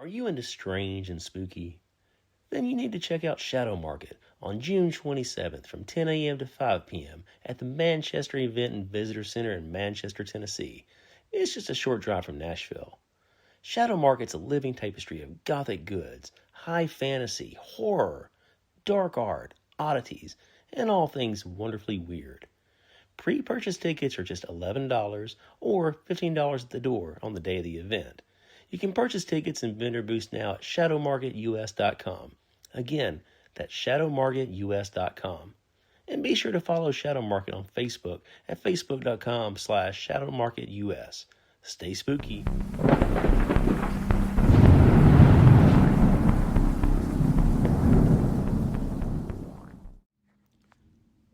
Are you into strange and spooky? Then you need to check out Shadow Market on June 27th from 10 a.m. to 5 p.m. at the Manchester Event and Visitor Center in Manchester, Tennessee. It's just a short drive from Nashville. Shadow Market's a living tapestry of gothic goods, high fantasy, horror, dark art, oddities, and all things wonderfully weird. Pre-purchase tickets are just $11 or $15 at the door on the day of the event. You can purchase tickets and vendor booths now at shadowmarketus.com. Again, that's shadowmarketus.com. And be sure to follow Shadow Market on Facebook at facebook.com/shadowmarketus. Stay spooky.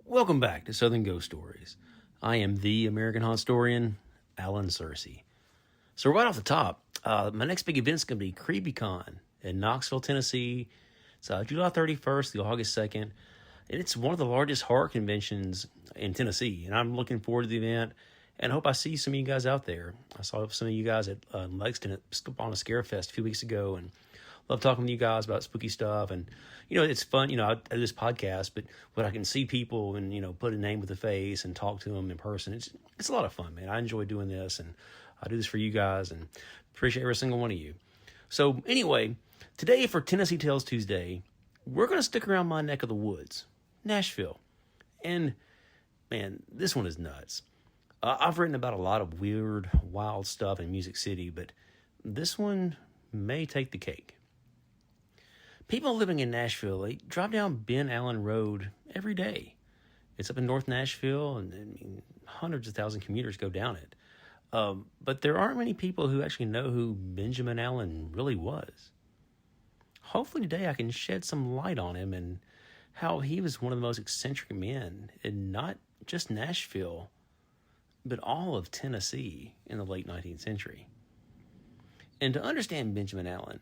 Welcome back to Southern Ghost Stories. I am the American Haunted Historian, Alan Searcy. So right off the top, my next big event is going to be CreepyCon in Knoxville, Tennessee. It's July 31st through August 2nd. And it's one of the largest horror conventions in Tennessee. And I'm looking forward to the event. And I hope I see some of you guys out there. I saw some of you guys at Lexington on a Scare Fest a few weeks ago. And love talking to you guys about spooky stuff. And, it's fun. I do this podcast, but when I can see people and, put a name with a face and talk to them in person, it's a lot of fun, man. I enjoy doing this. And I do this for you guys and appreciate every single one of you. So anyway, today for Tennessee Tales Tuesday, we're going to stick around my neck of the woods, Nashville. And man, this one is nuts. I've written about a lot of weird, wild stuff in Music City, but this one may take the cake. People living in Nashville, they drive down Ben Allen Road every day. It's up in North Nashville, and hundreds of thousands of commuters go down it. But there aren't many people who actually know who Benjamin Allen really was. Hopefully today I can shed some light on him and how he was one of the most eccentric men in not just Nashville, but all of Tennessee in the late 19th century. And to understand Benjamin Allen,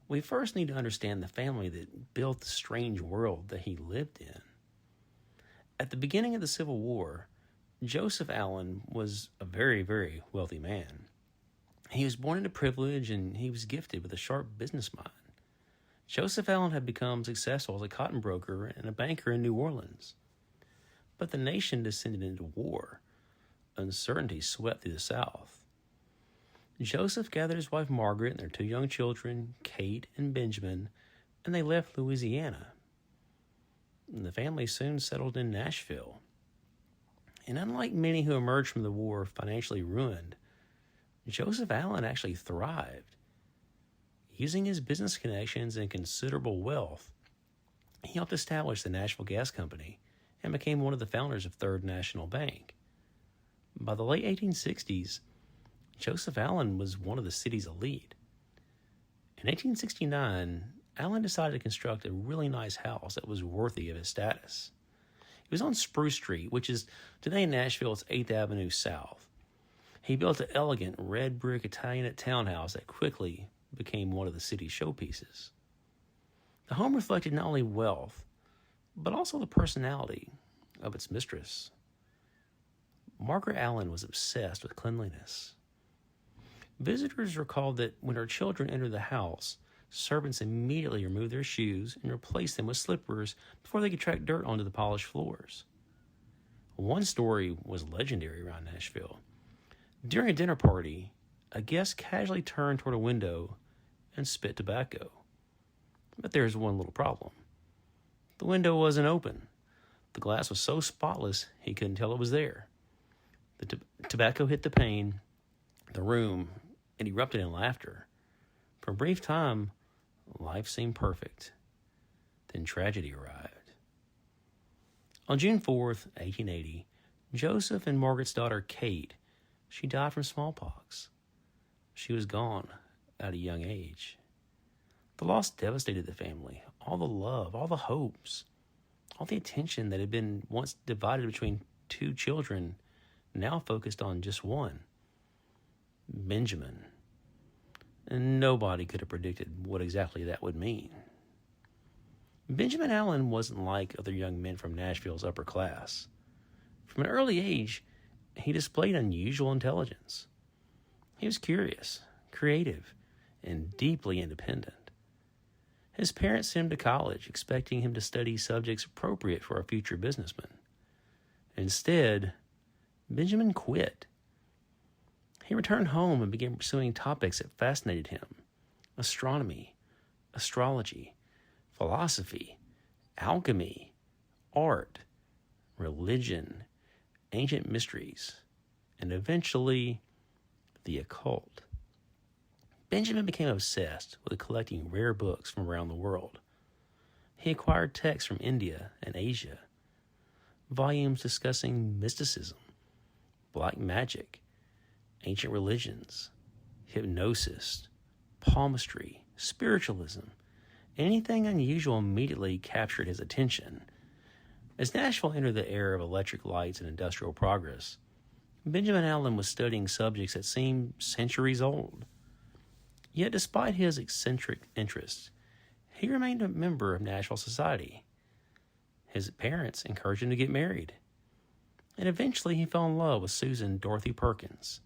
we first need to understand the family that built the strange world that he lived in. At the beginning of the Civil War, Joseph Allen was a very, very wealthy man. He was born into privilege and he was gifted with a sharp business mind. Joseph Allen had become successful as a cotton broker and a banker in New Orleans. But the nation descended into war. Uncertainty swept through the South. Joseph gathered his wife Margaret and their two young children, Kate and Benjamin, and they left Louisiana. And the family soon settled in Nashville. And unlike many who emerged from the war financially ruined, Joseph Allen actually thrived. Using his business connections and considerable wealth, he helped establish the Nashville Gas Company and became one of the founders of Third National Bank. By the late 1860s, Joseph Allen was one of the city's elite. In 1869, Allen decided to construct a really nice house that was worthy of his status. It was on Spruce Street, which is today in Nashville, it's 8th Avenue South. He built an elegant red brick Italianate townhouse that quickly became one of the city's showpieces. The home reflected not only wealth, but also the personality of its mistress. Margaret Allen was obsessed with cleanliness. Visitors recalled that when her children entered the house, servants immediately removed their shoes and replaced them with slippers before they could track dirt onto the polished floors. One story was legendary around Nashville. During a dinner party, a guest casually turned toward a window and spit tobacco. But there's one little problem. The window wasn't open. The glass was so spotless he couldn't tell it was there. The tobacco hit the pane, the room, and erupted in laughter. For a brief time, life seemed perfect. Then tragedy arrived. On June 4th, 1880, Joseph and Margaret's daughter, Kate, she died from smallpox. She was gone at a young age. The loss devastated the family. All the love, all the hopes, all the attention that had been once divided between two children now focused on just one, Benjamin. And nobody could have predicted what exactly that would mean. Benjamin Allen wasn't like other young men from Nashville's upper class. From an early age, he displayed unusual intelligence. He was curious, creative, and deeply independent. His parents sent him to college, expecting him to study subjects appropriate for a future businessman. Instead, Benjamin quit. He returned home and began pursuing topics that fascinated him: astronomy, astrology, philosophy, alchemy, art, religion, ancient mysteries, and eventually the occult. Benjamin became obsessed with collecting rare books from around the world. He acquired texts from India and Asia, volumes discussing mysticism, black magic, ancient religions, hypnosis, palmistry, spiritualism. Anything unusual immediately captured his attention. As Nashville entered the era of electric lights and industrial progress, Benjamin Allen was studying subjects that seemed centuries old. Yet despite his eccentric interests, he remained a member of Nashville society. His parents encouraged him to get married, and eventually he fell in love with Susan Dorothy Perkins.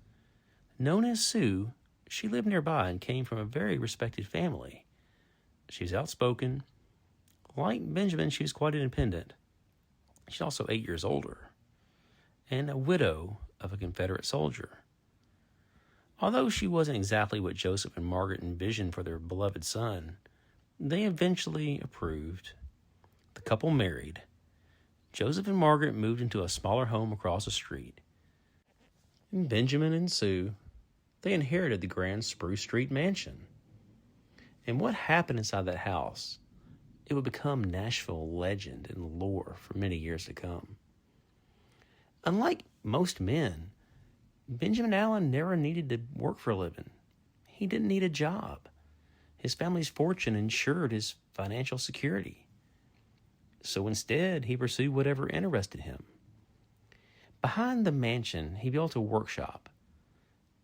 Known as Sue, she lived nearby and came from a very respected family. She was outspoken. Like Benjamin, she was quite independent. She's also 8 years older, and a widow of a Confederate soldier. Although she wasn't exactly what Joseph and Margaret envisioned for their beloved son, they eventually approved. The couple married. Joseph and Margaret moved into a smaller home across the street. And Benjamin and Sue, they inherited the grand Spruce Street mansion. And what happened inside that house, it would become Nashville legend and lore for many years to come. Unlike most men, Benjamin Allen never needed to work for a living. He didn't need a job. His family's fortune ensured his financial security. So instead, he pursued whatever interested him. Behind the mansion, he built a workshop.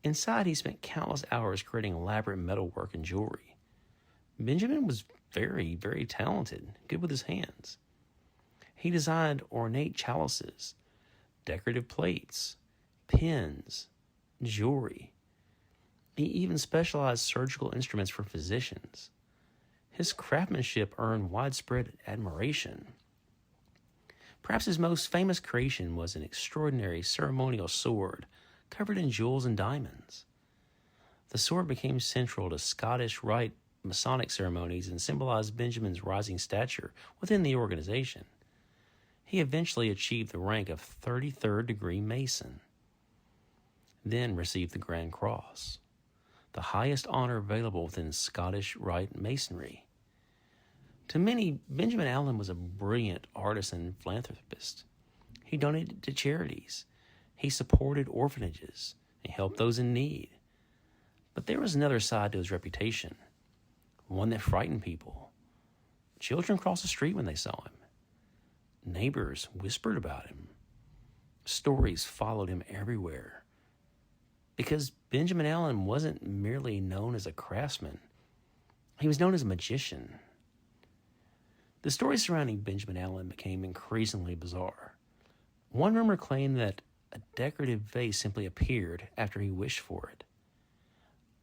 Inside, he spent countless hours creating elaborate metalwork and jewelry. Benjamin was very, very talented, good with his hands. He designed ornate chalices, decorative plates, pens, jewelry. He even specialized surgical instruments for physicians. His craftsmanship earned widespread admiration. Perhaps his most famous creation was an extraordinary ceremonial sword covered in jewels and diamonds. The sword became central to Scottish Rite Masonic ceremonies and symbolized Benjamin's rising stature within the organization. He eventually achieved the rank of 33rd degree Mason, then received the Grand Cross, the highest honor available within Scottish Rite Masonry. To many, Benjamin Allen was a brilliant artist and philanthropist. He donated to charities. He supported orphanages. He helped those in need. But there was another side to his reputation, one that frightened people. Children crossed the street when they saw him. Neighbors whispered about him. Stories followed him everywhere. Because Benjamin Allen wasn't merely known as a craftsman, he was known as a magician. The stories surrounding Benjamin Allen became increasingly bizarre. One rumor claimed that a decorative vase simply appeared after he wished for it.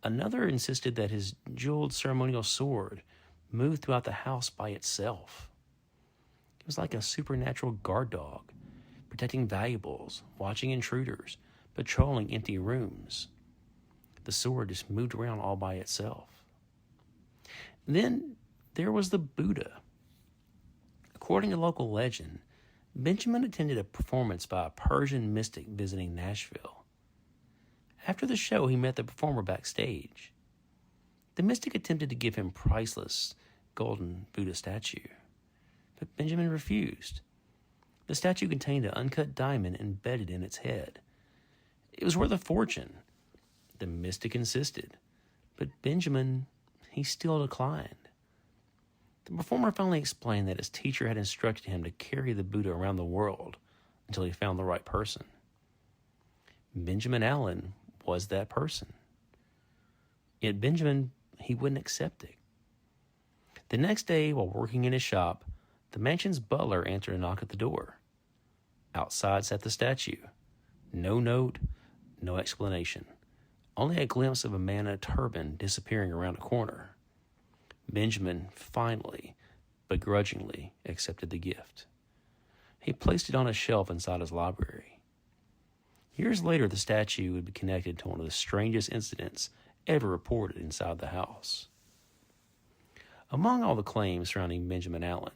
Another insisted that his jeweled ceremonial sword moved throughout the house by itself. It was like a supernatural guard dog, protecting valuables, watching intruders, patrolling empty rooms. The sword just moved around all by itself. Then there was the Buddha. According to local legend, Benjamin attended a performance by a Persian mystic visiting Nashville. After the show, he met the performer backstage. The mystic attempted to give him priceless golden Buddha statue, but Benjamin refused. The statue contained an uncut diamond embedded in its head. It was worth a fortune. The mystic insisted, but Benjamin, he still declined. The performer finally explained that his teacher had instructed him to carry the Buddha around the world until he found the right person. Benjamin Allen was that person. Yet Benjamin, he wouldn't accept it. The next day, while working in his shop, the mansion's butler answered a knock at the door. Outside sat the statue. No note, no explanation. only a glimpse of a man in a turban disappearing around a corner. Benjamin finally, begrudgingly, accepted the gift. He placed it on a shelf inside his library. Years later, the statue would be connected to one of the strangest incidents ever reported inside the house. Among all the claims surrounding Benjamin Allen,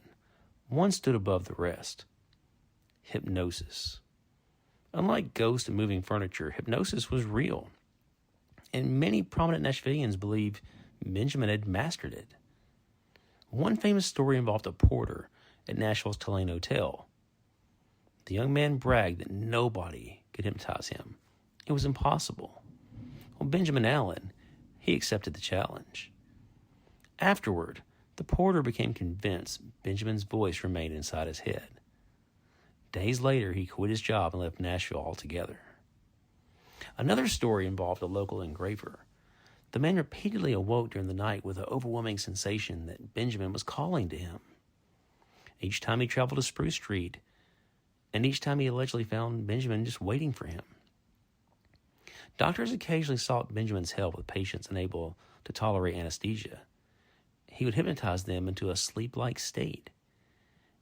one stood above the rest: hypnosis. Unlike ghosts and moving furniture, hypnosis was real, and many prominent Nashvillians believe Benjamin had mastered it. One famous story involved a porter at Nashville's Tulane Hotel. The young man bragged that nobody could hypnotize him. It was impossible. Well, Benjamin Allen, he accepted the challenge. Afterward, the porter became convinced Benjamin's voice remained inside his head. Days later, he quit his job and left Nashville altogether. Another story involved a local engraver. The man repeatedly awoke during the night with an overwhelming sensation that Benjamin was calling to him. Each time he traveled to Spruce Street, and each time he allegedly found Benjamin just waiting for him. Doctors occasionally sought Benjamin's help with patients unable to tolerate anesthesia. He would hypnotize them into a sleep-like state.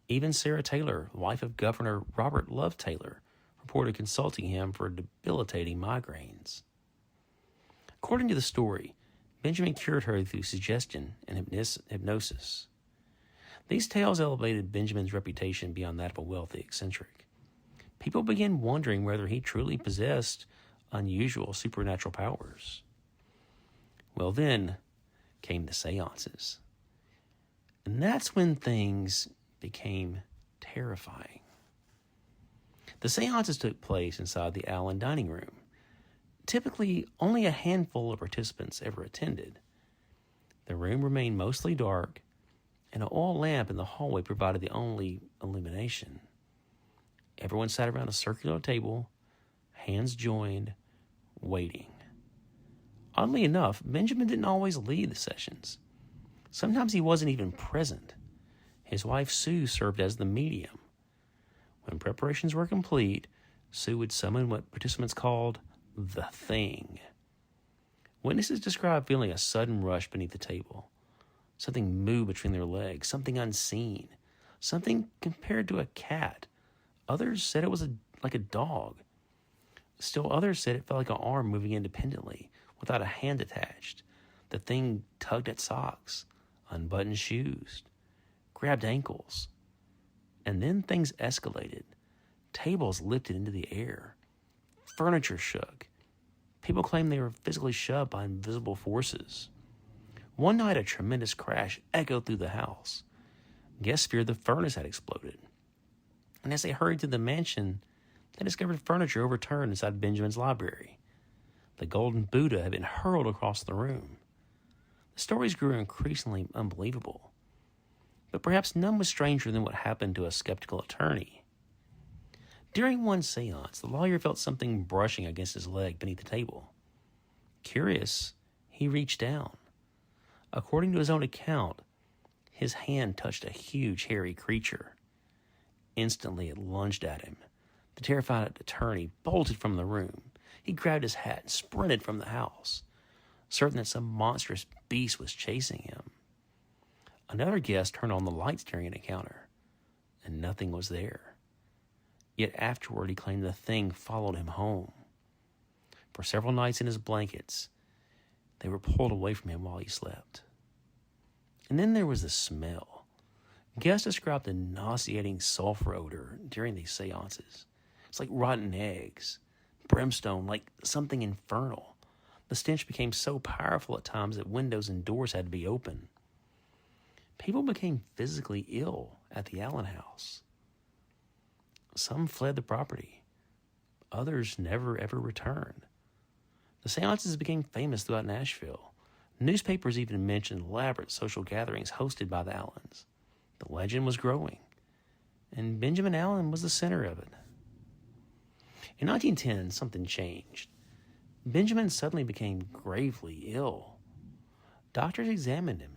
Even Sarah Taylor, wife of Governor Robert Love Taylor, reported consulting him for debilitating migraines. According to the story, Benjamin cured her through suggestion and hypnosis. These tales elevated Benjamin's reputation beyond that of a wealthy eccentric. People began wondering whether he truly possessed unusual supernatural powers. Well, then came the séances. And that's when things became terrifying. The séances took place inside the Allen dining room. Typically, only a handful of participants ever attended. The room remained mostly dark, and an oil lamp in the hallway provided the only illumination. Everyone sat around a circular table, hands joined, waiting. Oddly enough, Benjamin didn't always lead the sessions. Sometimes he wasn't even present. His wife, Sue, served as the medium. When preparations were complete, Sue would summon what participants called the thing. Witnesses described feeling a sudden rush beneath the table. Something moved between their legs, something unseen, something compared to a cat. Others said it was like a dog. Still others said it felt like an arm moving independently, without a hand attached. The thing tugged at socks, unbuttoned shoes, grabbed ankles. And then things escalated. Tables lifted into the air. Furniture shook. People claimed they were physically shoved by invisible forces. One night, a tremendous crash echoed through the house. Guests feared the furnace had exploded. And as they hurried to the mansion, they discovered furniture overturned inside Benjamin's library. The golden Buddha had been hurled across the room. The stories grew increasingly unbelievable. But perhaps none was stranger than what happened to a skeptical attorney. During one séance, the lawyer felt something brushing against his leg beneath the table. Curious, he reached down. According to his own account, his hand touched a huge, hairy creature. Instantly, it lunged at him. The terrified attorney bolted from the room. He grabbed his hat and sprinted from the house, certain that some monstrous beast was chasing him. Another guest turned on the lights during an encounter, and nothing was there. Yet afterward, he claimed the thing followed him home. For several nights in his blankets, they were pulled away from him while he slept. And then there was the smell. Guests described the nauseating sulfur odor during these séances. It's like rotten eggs, brimstone, like something infernal. The stench became so powerful at times that windows and doors had to be open. People became physically ill at the Allen house. Some fled the property. Others never ever returned. The séances became famous throughout Nashville. Newspapers even mentioned elaborate social gatherings hosted by the Allens. The legend was growing, and Benjamin Allen was the center of it. In 1910, something changed. Benjamin suddenly became gravely ill. Doctors examined him.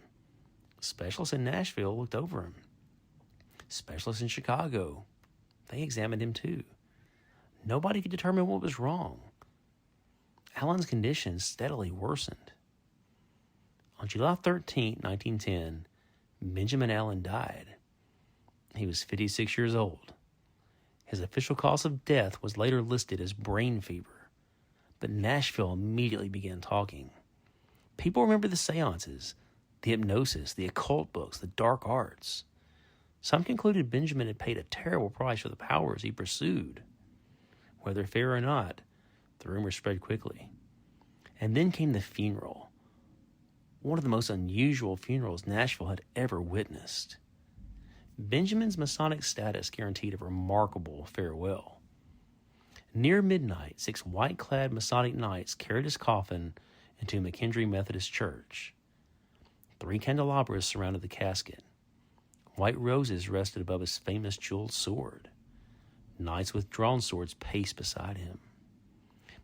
Specialists in Nashville looked over him. Specialists in Chicago, they examined him too. Nobody could determine what was wrong. Allen's condition steadily worsened. On July 13, 1910, Benjamin Allen died. He was 56 years old. His official cause of death was later listed as brain fever, but Nashville immediately began talking. People remember the séances, the hypnosis, the occult books, the dark arts. Some concluded Benjamin had paid a terrible price for the powers he pursued. Whether fair or not, the rumor spread quickly. And then came the funeral, one of the most unusual funerals Nashville had ever witnessed. Benjamin's Masonic status guaranteed a remarkable farewell. Near midnight, 6 white-clad Masonic knights carried his coffin into McKendree Methodist Church. 3 candelabras surrounded the casket. White roses rested above his famous jeweled sword. Knights with drawn swords paced beside him.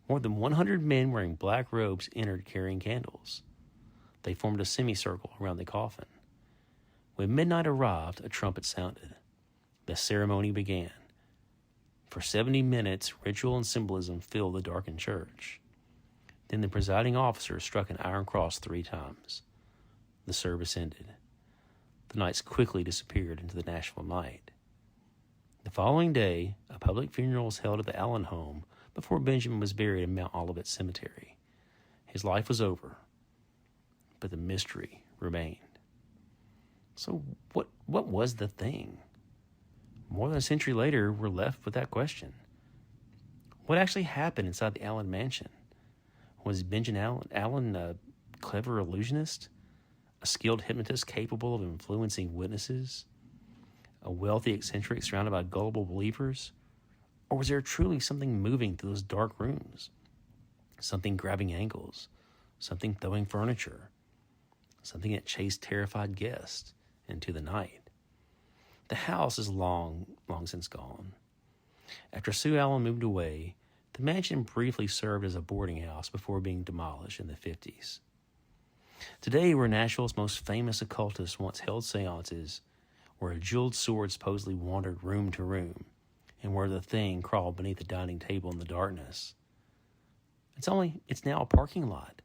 More than 100 men wearing black robes entered carrying candles. They formed a semicircle around the coffin. When midnight arrived, a trumpet sounded. The ceremony began. For 70 minutes, ritual and symbolism filled the darkened church. Then the presiding officer struck an iron cross 3 times. The service ended. The knights quickly disappeared into the Nashville night. The following day, a public funeral was held at the Allen home before Benjamin was buried in Mount Olivet Cemetery. His life was over, but the mystery remained. So what was the thing? More than a century later, we're left with that question. What actually happened inside the Allen mansion? Was Benjamin Allen a clever illusionist? A skilled hypnotist capable of influencing witnesses? A wealthy eccentric surrounded by gullible believers? Or was there truly something moving through those dark rooms? Something grabbing ankles? Something throwing furniture? Something that chased terrified guests into the night? The house is long since gone. After Sue Allen moved away, the mansion briefly served as a boarding house before being demolished in the 50s. Today, where Nashville's most famous occultists once held seances, where a jeweled sword supposedly wandered room to room, and where the thing crawled beneath the dining table in the darkness, it's now a parking lot.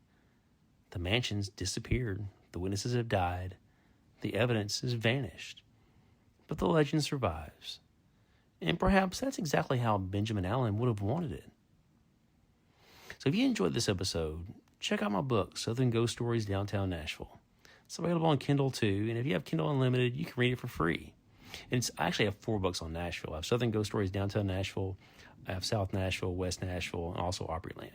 The mansion's disappeared, the witnesses have died, the evidence has vanished, but the legend survives. And perhaps that's exactly how Benjamin Allen would have wanted it. So if you enjoyed this episode, check out my book, Southern Ghost Stories, Downtown Nashville. It's available on Kindle too, and if you have Kindle Unlimited, you can read it for free. And I actually have 4 books on Nashville. I have Southern Ghost Stories, Downtown Nashville, I have South Nashville, West Nashville, and also Opryland.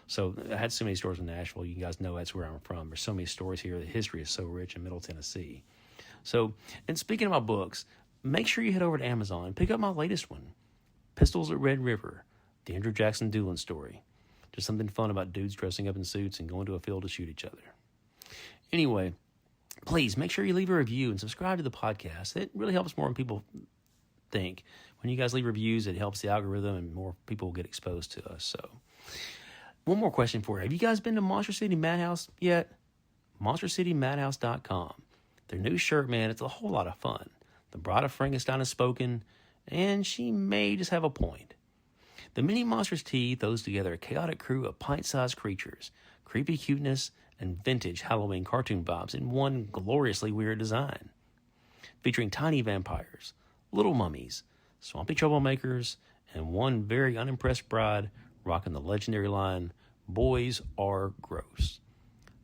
So I had so many stories in Nashville. You guys know that's where I'm from. There's so many stories here. The history is so rich in Middle Tennessee. So, and speaking of my books, make sure you head over to Amazon and pick up my latest one, Pistols at Red River, the Andrew Jackson Doolin story. Just something fun about dudes dressing up in suits and going to a field to shoot each other. Anyway, please make sure you leave a review and subscribe to the podcast. It really helps more than people think. When you guys leave reviews, it helps the algorithm and more people get exposed to us. So, one more question for you. Have you guys been to Monster City Madhouse yet? MonsterCityMadhouse.com. Their new shirt, man, it's a whole lot of fun. The Bride of Frankenstein has spoken, and she may just have a point. The Mini Monsters tee throws together a chaotic crew of pint-sized creatures, creepy cuteness, and vintage Halloween cartoon vibes in one gloriously weird design. Featuring tiny vampires, little mummies, swampy troublemakers, and one very unimpressed bride rocking the legendary line, "Boys are gross."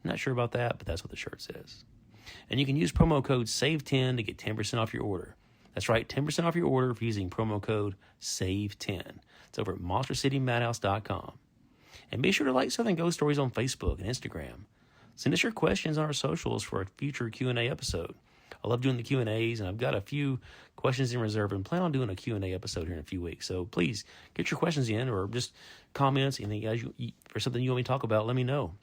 Not sure about that, but that's what the shirt says. And you can use promo code SAVE10 to get 10% off your order. That's right, 10% off your order for using promo code SAVE10. It's over at MonsterCityMadhouse.com. And be sure to like Southern Ghost Stories on Facebook and Instagram. Send us your questions on our socials for a future Q&A episode. I love doing the Q&As, and I've got a few questions in reserve and plan on doing a Q&A episode here in a few weeks. So please get your questions in, or just comments, anything guys or something you want me to talk about, let me know.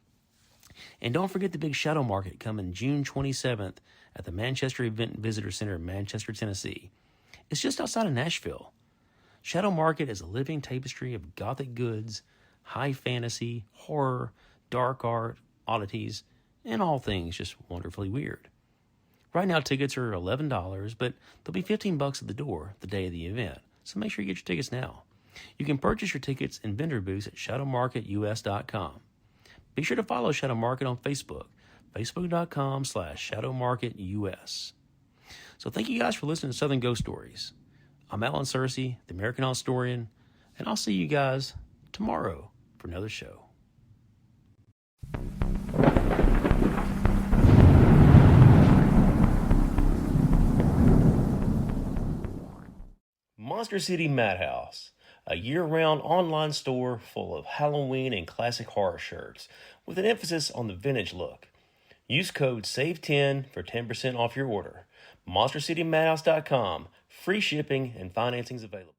And don't forget the big shadow market coming June 27th at the Manchester Event Visitor Center in Manchester, Tennessee. It's just outside of Nashville. Shadow Market is a living tapestry of gothic goods, high fantasy, horror, dark art, oddities, and all things just wonderfully weird. Right now, tickets are $11, but they'll be $15 at the door the day of the event, so make sure you get your tickets now. You can purchase your tickets in vendor booths at shadowmarketus.com. Be sure to follow Shadow Market on Facebook, facebook.com/shadowmarketus. So thank you guys for listening to Southern Ghost Stories. I'm Alan Searcy, the American Historian, and I'll see you guys tomorrow for another show. Monster City Madhouse, a year-round online store full of Halloween and classic horror shirts with an emphasis on the vintage look. Use code SAVE10 for 10% off your order. MonsterCityMadhouse.com. Free shipping and financing's available.